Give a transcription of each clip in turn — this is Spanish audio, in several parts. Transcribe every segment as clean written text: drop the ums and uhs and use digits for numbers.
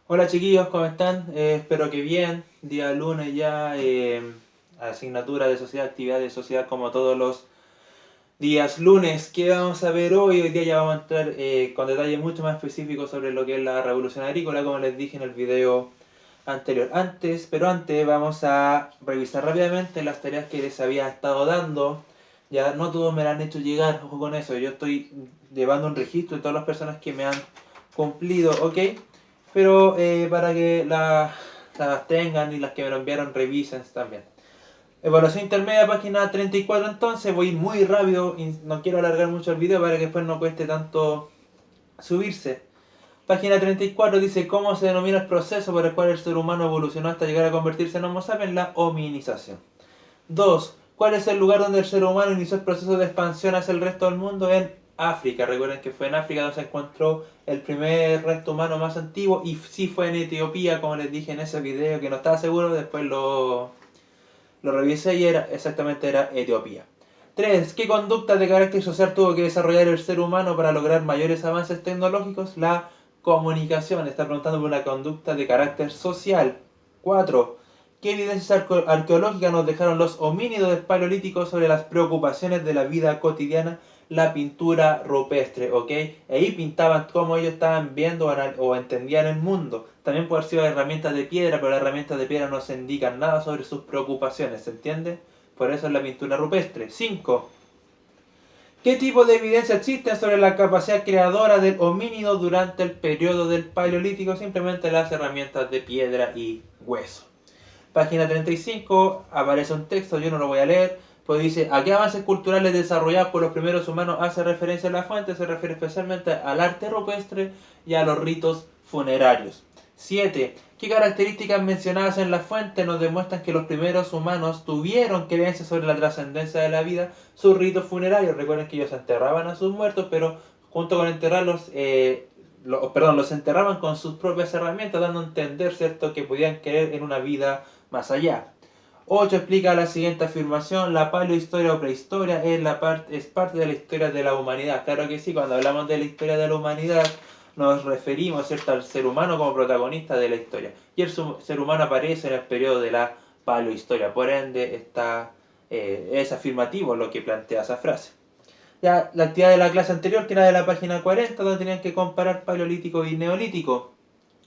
Hola chiquillos, ¿cómo están? Espero que bien. Día lunes ya, asignatura de sociedad, actividad de sociedad como todos los días lunes. ¿Qué vamos a ver hoy? Hoy día ya vamos a entrar con detalles mucho más específicos sobre lo que es la revolución agrícola, como les dije en el video anterior. Pero antes vamos a revisar rápidamente las tareas que les había estado dando. Ya no todos me las han hecho llegar, ojo con eso. Yo estoy llevando un registro de todas las personas que me han cumplido, ¿ok? Pero para que las tengan y las que me lo enviaron revisen también. Evaluación intermedia, página 34 entonces. Voy muy rápido y no quiero alargar mucho el video para que después no cueste tanto subirse. Página 34 dice cómo se denomina el proceso por el cual el ser humano evolucionó hasta llegar a convertirse en Homo sapiens, la hominización. 2. ¿Cuál es el lugar donde el ser humano inició el proceso de expansión hacia el resto del mundo? En África. Recuerden que fue en África donde se encontró el primer resto humano más antiguo y sí fue en Etiopía, como les dije en ese video que no estaba seguro, después lo revisé y era Etiopía. 3. ¿Qué conducta de carácter social tuvo que desarrollar el ser humano para lograr mayores avances tecnológicos? La comunicación. Está preguntando por una conducta de carácter social. 4. ¿Qué evidencias arqueológicas nos dejaron los homínidos del Paleolítico sobre las preocupaciones de la vida cotidiana? La pintura rupestre, ¿ok? Ahí pintaban cómo ellos estaban viendo o entendían el mundo. También puede haber sido herramientas de piedra, pero las herramientas de piedra no se indican nada sobre sus preocupaciones, ¿se entiende? Por eso es la pintura rupestre. 5. ¿Qué tipo de evidencia existe sobre la capacidad creadora del homínido durante el periodo del Paleolítico? Simplemente las herramientas de piedra y hueso. Página 35, aparece un texto, yo no lo voy a leer, pues dice, ¿a qué avances culturales desarrollados por los primeros humanos hace referencia a la fuente? Se refiere especialmente al arte rupestre y a los ritos funerarios. 7. ¿Qué características mencionadas en la fuente nos demuestran que los primeros humanos tuvieron creencias sobre la trascendencia de la vida? Sus ritos funerarios. Recuerden que ellos enterraban a sus muertos, pero junto con enterrarlos, los enterraban con sus propias herramientas, dando a entender, ¿cierto?, que podían creer en una vida más allá. 8 explica la siguiente afirmación: la paleohistoria o prehistoria es parte de la historia de la humanidad. Claro que sí, cuando hablamos de la historia de la humanidad nos referimos, ¿cierto?, al ser humano como protagonista de la historia. Y el ser humano aparece en el periodo de la paleohistoria. Por ende, es afirmativo lo que plantea esa frase. Ya, la actividad de la clase anterior, que era de la página 40, donde tenían que comparar paleolítico y neolítico.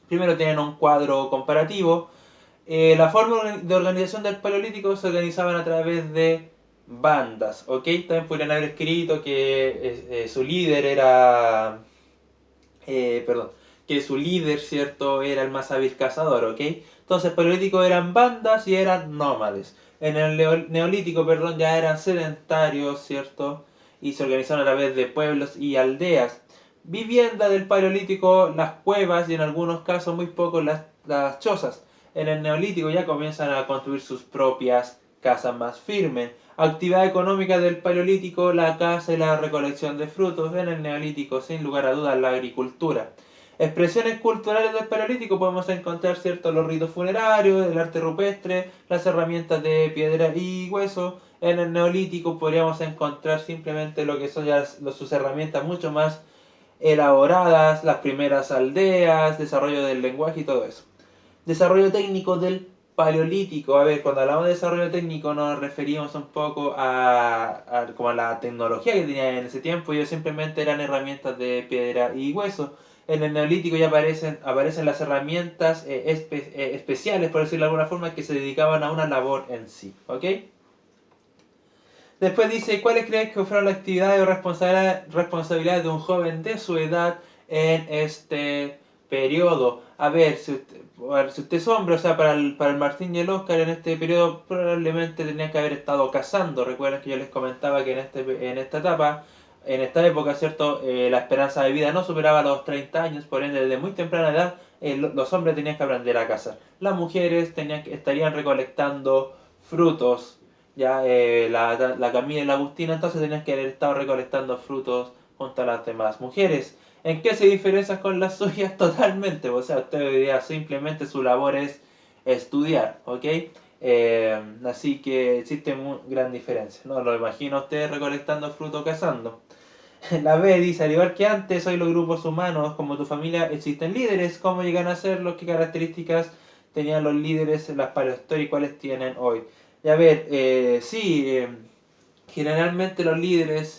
Primero tenían un cuadro comparativo. La forma de organización del Paleolítico se organizaban a través de bandas, ¿ok? También podrían haber escrito que su líder era, perdón, que su líder, ¿cierto?, era el más hábil cazador, ¿ok? Entonces, Paleolítico eran bandas y eran nómades. En el Neolítico, perdón, ya eran sedentarios, ¿cierto? Y se organizaron a través de pueblos y aldeas. Vivienda del Paleolítico, las cuevas y en algunos casos muy pocos las chozas. En el Neolítico ya comienzan a construir sus propias casas más firmes. Actividad económica del Paleolítico, la caza y la recolección de frutos. En el Neolítico, sin lugar a dudas, la agricultura. Expresiones culturales del Paleolítico podemos encontrar, ¿cierto?, los ritos funerarios, el arte rupestre, las herramientas de piedra y hueso. En el Neolítico podríamos encontrar simplemente lo que son ya sus herramientas mucho más elaboradas, las primeras aldeas, desarrollo del lenguaje y todo eso. Desarrollo técnico del Paleolítico. A ver, cuando hablamos de desarrollo técnico nos referimos un poco como a la tecnología que tenían en ese tiempo. Ellos simplemente eran herramientas de piedra y hueso. En el Neolítico ya aparecen las herramientas especiales, por decirlo de alguna forma, que se dedicaban a una labor en sí. ¿Ok? Después dice, ¿cuáles crees que fueron las actividades o responsabilidades de un joven de su edad en este periodo? A ver, si usted es hombre, o sea, para el Martín y el Oscar en este periodo probablemente tenía que haber estado cazando. Recuerden que yo les comentaba que en esta etapa, en esta época, ¿cierto? La esperanza de vida no superaba los 30 años, por ende, desde muy temprana edad, los hombres tenían que aprender a cazar. Las mujeres estarían recolectando frutos, ya la Camila y la Agustina entonces tenían que haber estado recolectando frutos junto a las demás mujeres. ¿En qué se diferencian con las suyas? Totalmente. O sea, usted hoy día simplemente su labor es estudiar, ¿ok? Así que existe muy gran diferencia. No lo imagino usted recolectando fruto cazando. La B dice, al igual que antes, hoy los grupos humanos, como tu familia, existen líderes. ¿Cómo llegan a serlo? ¿Qué características tenían los líderes en las paleohistorias y cuáles tienen hoy? Y a ver, sí, generalmente los líderes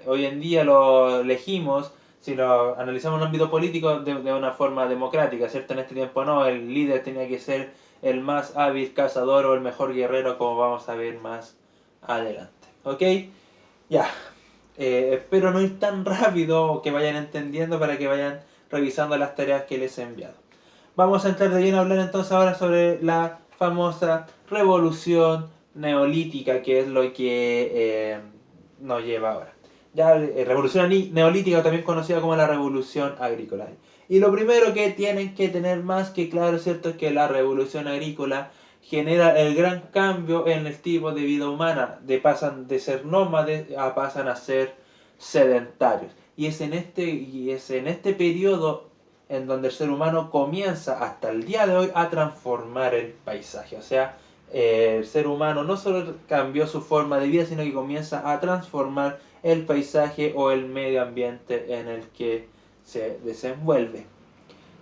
hoy en día los elegimos, si lo analizamos en un ámbito político, de una forma democrática, ¿cierto? En este tiempo no, el líder tenía que ser el más hábil cazador o el mejor guerrero, como vamos a ver más adelante. ¿Ok? Ya. Espero no ir tan rápido o que vayan entendiendo para que vayan revisando las tareas que les he enviado. Vamos a entrar de lleno a hablar entonces ahora sobre la famosa revolución neolítica, que es lo que nos lleva ahora. Ya, revolución neolítica, también conocida como la revolución agrícola. Y lo primero que tienen que tener más que claro, ¿cierto?, es que la revolución agrícola genera el gran cambio en el tipo de vida humana. Pasan de ser nómades a pasan a ser sedentarios. Y es en este periodo en donde el ser humano comienza hasta el día de hoy a transformar el paisaje. O sea, el ser humano no solo cambió su forma de vida, sino que comienza a transformar el paisaje o el medio ambiente en el que se desenvuelve.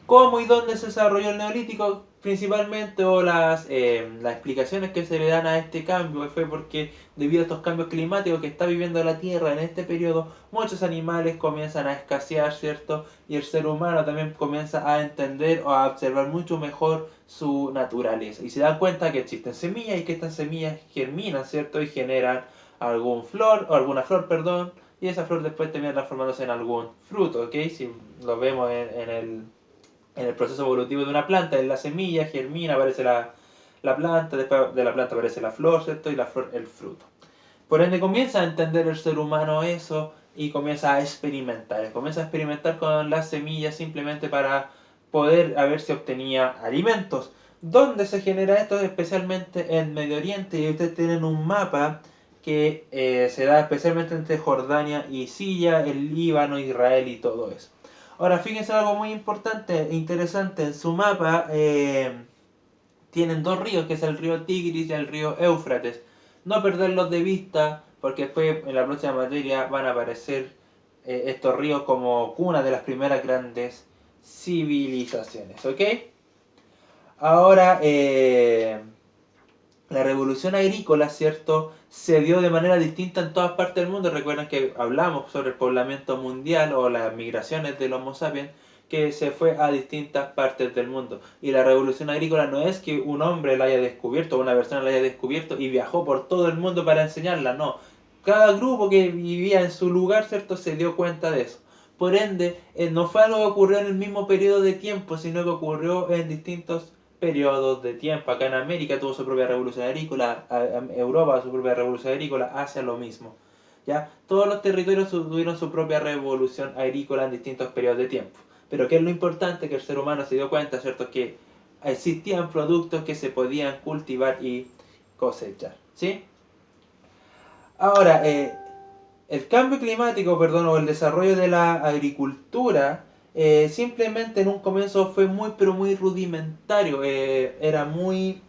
¿Cómo y dónde se desarrolló el neolítico? Principalmente, o las explicaciones que se le dan a este cambio fue porque debido a estos cambios climáticos que está viviendo la Tierra en este periodo, muchos animales comienzan a escasear, ¿cierto? Y el ser humano también comienza a entender o a observar mucho mejor su naturaleza. Y se da cuenta que existen semillas y que estas semillas germinan, ¿cierto? Y generan alguna flor, perdón, y esa flor después termina transformándose en algún fruto, ¿ok? Si lo vemos en el proceso evolutivo de una planta, en la semilla, germina, aparece la planta, después de la planta aparece la flor, ¿cierto? Y la flor el fruto. Por ende comienza a entender el ser humano eso y comienza a experimentar. Comienza a experimentar con las semillas simplemente para poder a ver si obtenía alimentos. ¿Dónde se genera esto? Especialmente en Medio Oriente. Y ustedes tienen un mapa que se da especialmente entre Jordania y Siria, el Líbano, Israel y todo eso. Ahora, fíjense algo muy importante e interesante. En su mapa tienen dos ríos, que es el río Tigris y el río Éufrates. No perderlos de vista, porque después en la próxima materia van a aparecer estos ríos como cuna de las primeras grandes civilizaciones. ¿Ok? Ahora, la revolución agrícola, ¿cierto?, se dio de manera distinta en todas partes del mundo. Recuerden que hablamos sobre el poblamiento mundial o las migraciones del Homo sapiens, que se fue a distintas partes del mundo. Y la revolución agrícola no es que un hombre la haya descubierto, o una persona la haya descubierto y viajó por todo el mundo para enseñarla, no. Cada grupo que vivía en su lugar, ¿cierto?, se dio cuenta de eso. Por ende, no fue algo que ocurrió en el mismo periodo de tiempo, sino que ocurrió en distintos periodos de tiempo. Acá en América tuvo su propia revolución agrícola, Europa su propia revolución agrícola, Asia lo mismo. ¿Ya? Todos los territorios tuvieron su propia revolución agrícola en distintos periodos de tiempo. Pero ¿qué es lo importante? Que el ser humano se dio cuenta, ¿cierto?, que existían productos que se podían cultivar y cosechar. ¿Sí? Ahora, el cambio climático, perdón, o el desarrollo de la agricultura, simplemente en un comienzo fue muy, pero muy rudimentario, era muy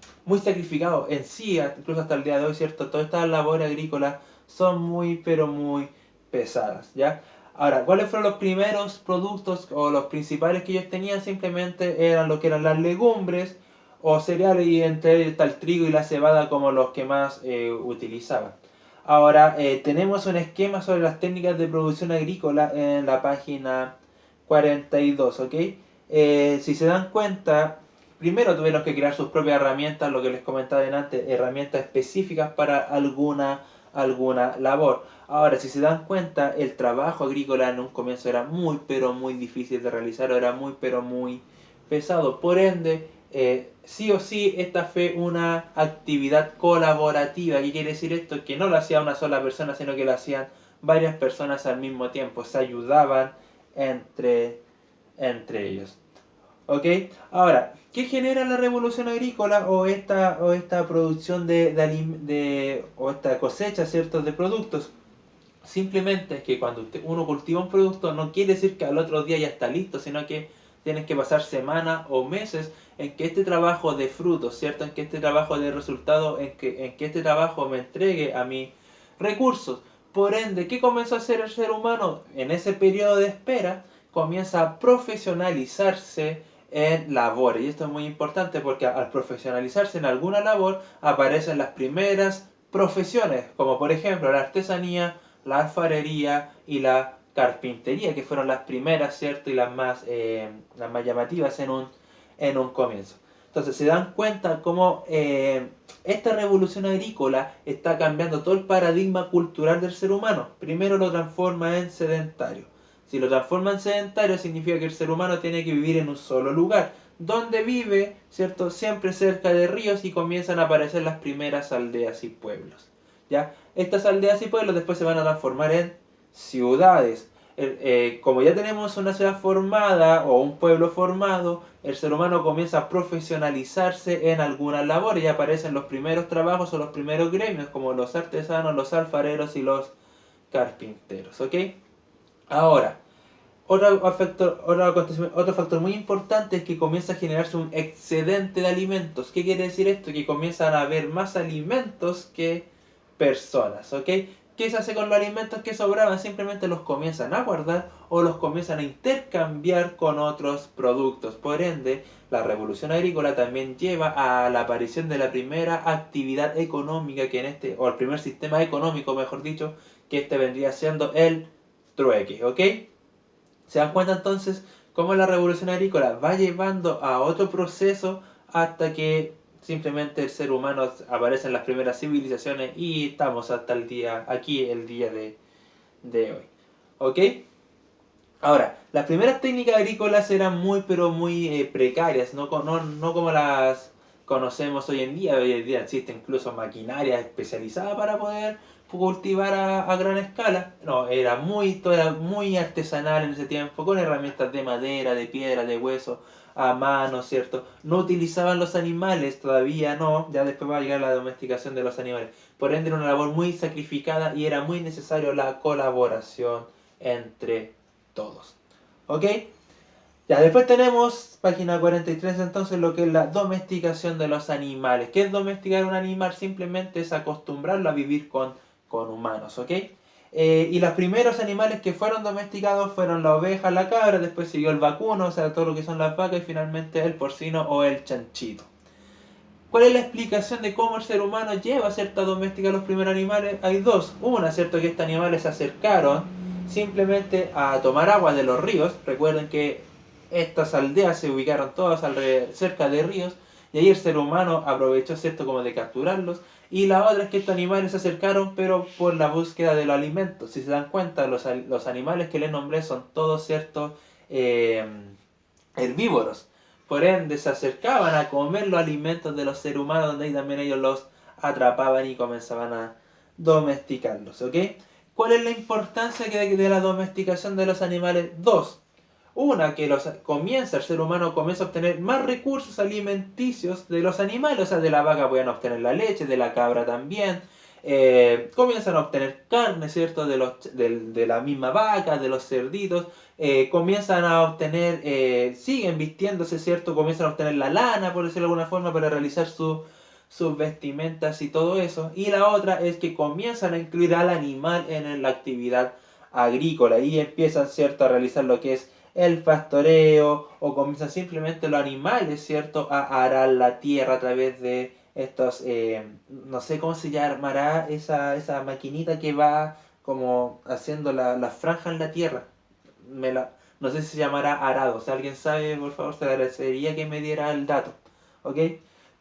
sacrificado en sí, incluso hasta el día de hoy, ¿cierto? Todas estas labores agrícolas son muy, pero muy pesadas, ¿ya? Ahora, ¿cuáles fueron los primeros productos o los principales que ellos tenían? Simplemente eran lo que eran las legumbres o cereales, y entre ellos está el trigo y la cebada como los que más utilizaban. Ahora, tenemos un esquema sobre las técnicas de producción agrícola en la página 42, ¿ok? Si se dan cuenta, primero tuvieron que crear sus propias herramientas, lo que les comentaba antes, herramientas específicas para alguna labor. Ahora, si se dan cuenta, el trabajo agrícola en un comienzo era muy, pero muy difícil de realizar, era muy, pero muy pesado. Por ende, sí o sí, esta fue una actividad colaborativa. ¿Qué quiere decir esto? Que no lo hacía una sola persona, sino que lo hacían varias personas al mismo tiempo. Se ayudaban entre ellos. ¿Ok? Ahora, ¿qué genera la revolución agrícola o esta producción o esta cosecha, ¿cierto?, de productos? Simplemente es que cuando uno cultiva un producto no quiere decir que al otro día ya está listo, sino que tienes que pasar semanas o meses en que este trabajo dé frutos, ¿cierto? En que este trabajo dé resultados, en que este trabajo me entregue a mí recursos. Por ende, ¿qué comenzó a hacer el ser humano en ese periodo de espera? Comienza a profesionalizarse en labores. Y esto es muy importante porque al profesionalizarse en alguna labor aparecen las primeras profesiones, como por ejemplo la artesanía, la alfarería y la carpintería, que fueron las primeras, ¿cierto? Y las más llamativas en un comienzo. Entonces se dan cuenta cómo esta revolución agrícola está cambiando todo el paradigma cultural del ser humano. Primero lo transforma en sedentario. Si lo transforma en sedentario significa que el ser humano tiene que vivir en un solo lugar, donde vive, ¿cierto? Siempre cerca de ríos y comienzan a aparecer las primeras aldeas y pueblos. ¿Ya? Estas aldeas y pueblos después se van a transformar en ciudades. Como ya tenemos una ciudad formada o un pueblo formado, el ser humano comienza a profesionalizarse en algunas labores y aparecen los primeros trabajos o los primeros gremios como los artesanos, los alfareros y los carpinteros. ¿Ok? Ahora, otro factor muy importante es que comienza a generarse un excedente de alimentos. ¿Qué quiere decir esto? Que comienzan a haber más alimentos que personas, ¿ok? ¿Qué se hace con los alimentos que sobraban? Simplemente los comienzan a guardar o los comienzan a intercambiar con otros productos. Por ende, la revolución agrícola también lleva a la aparición de la primera actividad económica o el primer sistema económico, mejor dicho, que este vendría siendo el trueque, ¿ok? ¿Se dan cuenta entonces cómo la revolución agrícola va llevando a otro proceso hasta que simplemente el ser humano aparece en las primeras civilizaciones y estamos hasta el día de hoy? ¿Ok? Ahora, las primeras técnicas agrícolas eran muy pero muy precarias, no como las conocemos hoy en día. Hoy en día existe incluso maquinaria especializada para poder cultivar a gran escala. No, todo era muy artesanal en ese tiempo, con herramientas de madera, de piedra, de hueso, a mano, ¿cierto? No utilizaban los animales, todavía no, ya después va a llegar la domesticación de los animales. Por ende era una labor muy sacrificada y era muy necesario la colaboración entre todos. ¿Ok? Ya, después tenemos, página 43, entonces lo que es la domesticación de los animales. ¿Qué es domesticar un animal? Simplemente es acostumbrarlo a vivir con humanos, ¿ok? Y los primeros animales que fueron domesticados fueron la oveja, la cabra, después siguió el vacuno, o sea, todo lo que son las vacas, y finalmente el porcino o el chanchito. ¿Cuál es la explicación de cómo el ser humano lleva, ¿cierto?, a domesticar los primeros animales? Hay dos. Una, ¿cierto?, que estos animales se acercaron simplemente a tomar agua de los ríos. Recuerden que estas aldeas se ubicaron todas cerca de ríos y ahí el ser humano aprovechó, ¿cierto?, como de capturarlos. Y la otra es que estos animales se acercaron pero por la búsqueda de los alimentos. Si se dan cuenta, los animales que les nombré son todos, ¿cierto?, herbívoros. Por ende, se acercaban a comer los alimentos de los seres humanos, donde ahí también ellos los atrapaban y comenzaban a domesticarlos, ¿ok? ¿Cuál es la importancia de la domesticación de los animales? Dos. Una, que el ser humano comienza a obtener más recursos alimenticios de los animales, o sea, de la vaca pueden obtener la leche, de la cabra también. Comienzan a obtener carne, ¿cierto? De la misma vaca, de los cerditos. Comienzan a obtener, siguen vistiéndose, ¿cierto? Comienzan a obtener la lana, por decirlo de alguna forma, para realizar sus vestimentas y todo eso. Y la otra es que comienzan a incluir al animal en la actividad agrícola y empiezan, ¿cierto?, a realizar lo que es el pastoreo o comienzan simplemente los animales, ¿cierto?, a arar la tierra a través de estos, no sé cómo se llamará esa maquinita que va como haciendo la franja en la tierra. No sé si se llamará arado. Si alguien sabe, por favor, se agradecería que me diera el dato. ¿Ok?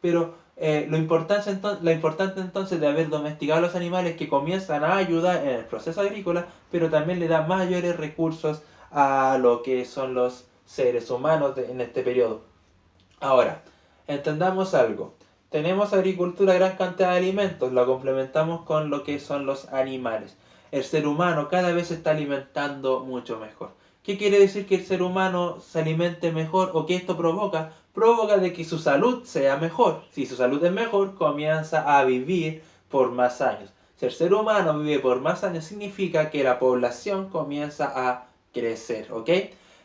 Pero lo importante entonces de haber domesticado a los animales, que comienzan a ayudar en el proceso agrícola, pero también le da mayores recursos a lo que son los seres humanos en este periodo. Ahora, entendamos algo. Tenemos agricultura, gran cantidad de alimentos, la complementamos con lo que son los animales. El ser humano cada vez se está alimentando mucho mejor. ¿Qué quiere decir que el ser humano se alimente mejor o que esto provoca? Provoca de que su salud sea mejor. Si su salud es mejor, comienza a vivir por más años. Si el ser humano vive por más años, significa que la población comienza a crecer, ¿ok?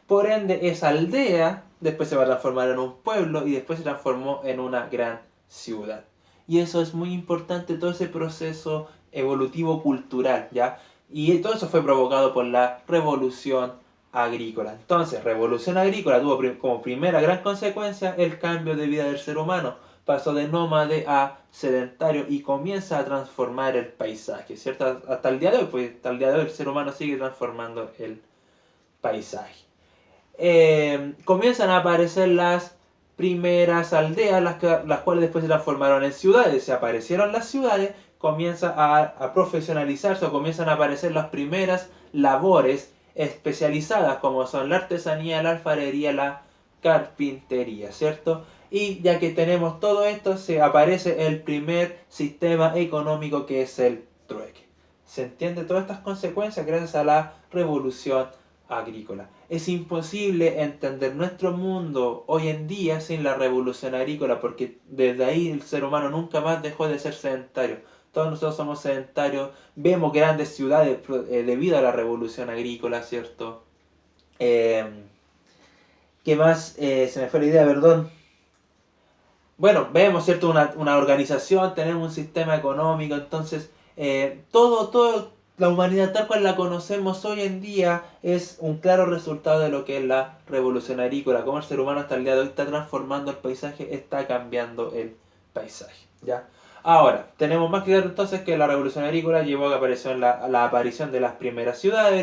Por ende, esa aldea después se va a transformar en un pueblo y después se transformó en una gran ciudad. Y eso es muy importante, todo ese proceso evolutivo cultural, ¿ya? Y todo eso fue provocado por la revolución agrícola. Entonces, revolución agrícola tuvo como primera gran consecuencia el cambio de vida del ser humano. Pasó de nómade a sedentario y comienza a transformar el paisaje, ¿cierto? Hasta el día de hoy, pues hasta el día de hoy el ser humano sigue transformando el paisaje. Comienzan a aparecer las primeras aldeas, las cuales después se transformaron en ciudades. Se aparecieron las ciudades, comienza a profesionalizarse o comienzan a aparecer las primeras labores especializadas, como son la artesanía, la alfarería, la carpintería, ¿cierto? Y ya que tenemos todo esto, se aparece el primer sistema económico, que es el trueque. Se entiende todas estas consecuencias gracias a la revolución agrícola. Es imposible entender nuestro mundo hoy en día sin la revolución agrícola, porque desde ahí el ser humano nunca más dejó de ser sedentario. Todos nosotros somos sedentarios, vemos grandes ciudades debido a la revolución agrícola, ¿cierto? ¿Qué más? Se me fue la idea, perdón. Bueno, vemos, ¿cierto? Una organización, tenemos un sistema económico, entonces todo, la humanidad tal cual la conocemos hoy en día es un claro resultado de lo que es la revolución agrícola, como el ser humano hasta el día de hoy está transformando el paisaje, está cambiando el paisaje, ¿ya? Ahora, tenemos más claro entonces que la revolución agrícola llevó a que apareció la aparición de las primeras ciudades,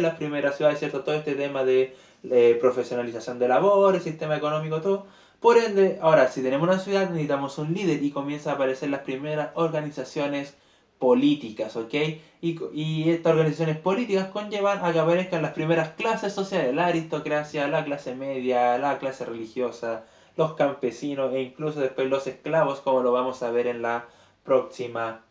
¿cierto? Todo este tema de profesionalización de labores, sistema económico, todo. Por ende, ahora, si tenemos una ciudad, necesitamos un líder y comienzan a aparecer las primeras organizaciones políticas, ¿ok? Y estas organizaciones políticas conllevan a que aparezcan las primeras clases sociales, la aristocracia, la clase media, la clase religiosa, los campesinos e incluso después los esclavos, como lo vamos a ver en la próxima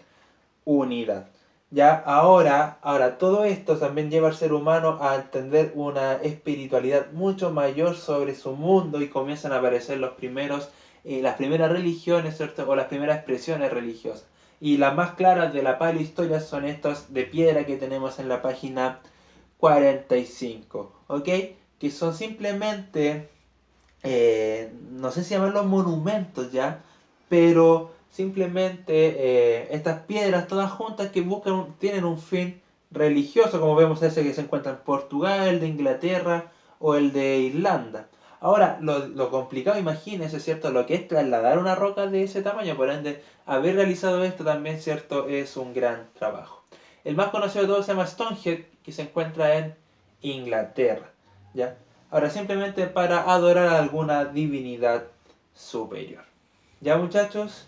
unidad. Ya ahora todo esto también lleva al ser humano a entender una espiritualidad mucho mayor sobre su mundo y comienzan a aparecer las primeras religiones, ¿cierto? O las primeras expresiones religiosas. Y las más claras de la paleohistoria son estas de piedra que tenemos en la página 45, ¿ok? Que son simplemente, no sé si llamarlos monumentos ya, pero simplemente estas piedras todas juntas que tienen un fin religioso, como vemos ese que se encuentra en Portugal, el de Inglaterra o el de Irlanda. Ahora, lo complicado, imagínense, ¿cierto? Lo que es trasladar una roca de ese tamaño, por ende, haber realizado esto también, ¿cierto? Es un gran trabajo. El más conocido de todos se llama Stonehenge, que se encuentra en Inglaterra, ¿ya? Ahora, simplemente para adorar a alguna divinidad superior. ¿Ya, muchachos?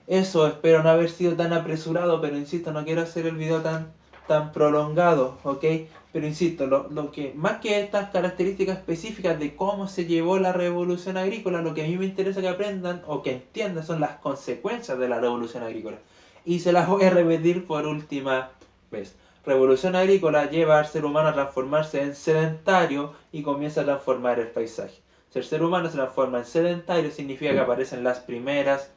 Eso, espero no haber sido tan apresurado, pero insisto, no quiero hacer el video tan prolongado, ¿ok? Pero insisto, lo que más que estas características específicas de cómo se llevó la revolución agrícola, lo que a mí me interesa que aprendan o que entiendan son las consecuencias de la revolución agrícola. Y se las voy a repetir por última vez. Revolución agrícola lleva al ser humano a transformarse en sedentario y comienza a transformar el paisaje. Si el ser humano se transforma en sedentario, significa que aparecen las primeras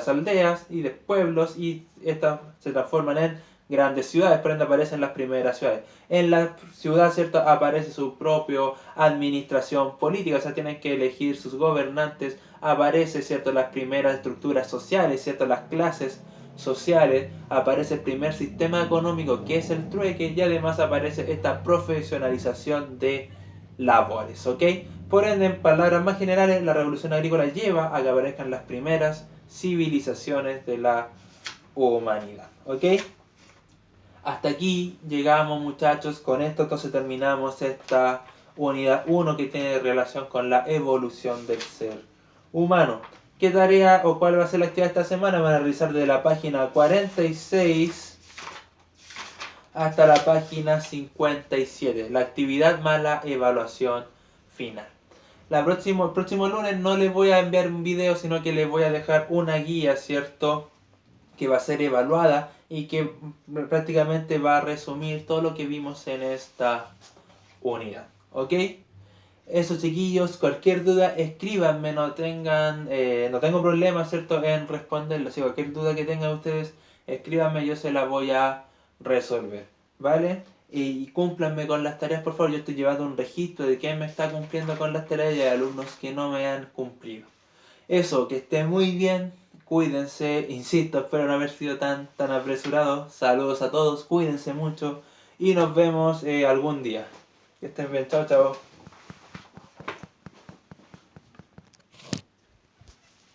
aldeas y de pueblos y estas se transforman en grandes ciudades, por ende aparecen las primeras ciudades. En la ciudad, ¿cierto? Aparece su propia administración política, o sea, tienen que elegir sus gobernantes, aparece, ¿cierto? Las primeras estructuras sociales, ¿cierto? Las clases sociales, aparece el primer sistema económico que es el trueque y además aparece esta profesionalización de labores, ¿ok? Por ende, en palabras más generales, la revolución agrícola lleva a que aparezcan las primeras civilizaciones de la humanidad, ¿ok? Hasta aquí llegamos, muchachos, con esto entonces terminamos esta unidad 1 que tiene relación con la evolución del ser humano. ¿Qué tarea o cuál va a ser la actividad esta semana? Van a realizar de la página 46 hasta la página 57. La actividad más la evaluación final. El próximo lunes no les voy a enviar un video, sino que les voy a dejar una guía, ¿cierto? Que va a ser evaluada y que prácticamente va a resumir todo lo que vimos en esta unidad. ¿Ok? Eso, chiquillos, cualquier duda escríbanme, no tengo problema, ¿cierto?, en responderlo. Si cualquier duda que tengan ustedes, escríbanme, yo se la voy a resolver, ¿vale? Y cúmplanme con las tareas, por favor. Yo estoy llevando un registro de quién me está cumpliendo con las tareas y hay alumnos que no me han cumplido. Eso, que estén muy bien, cuídense, insisto, espero no haber sido tan apresurado. Saludos a todos, cuídense mucho y nos vemos algún día. Que estén bien, chao, chao.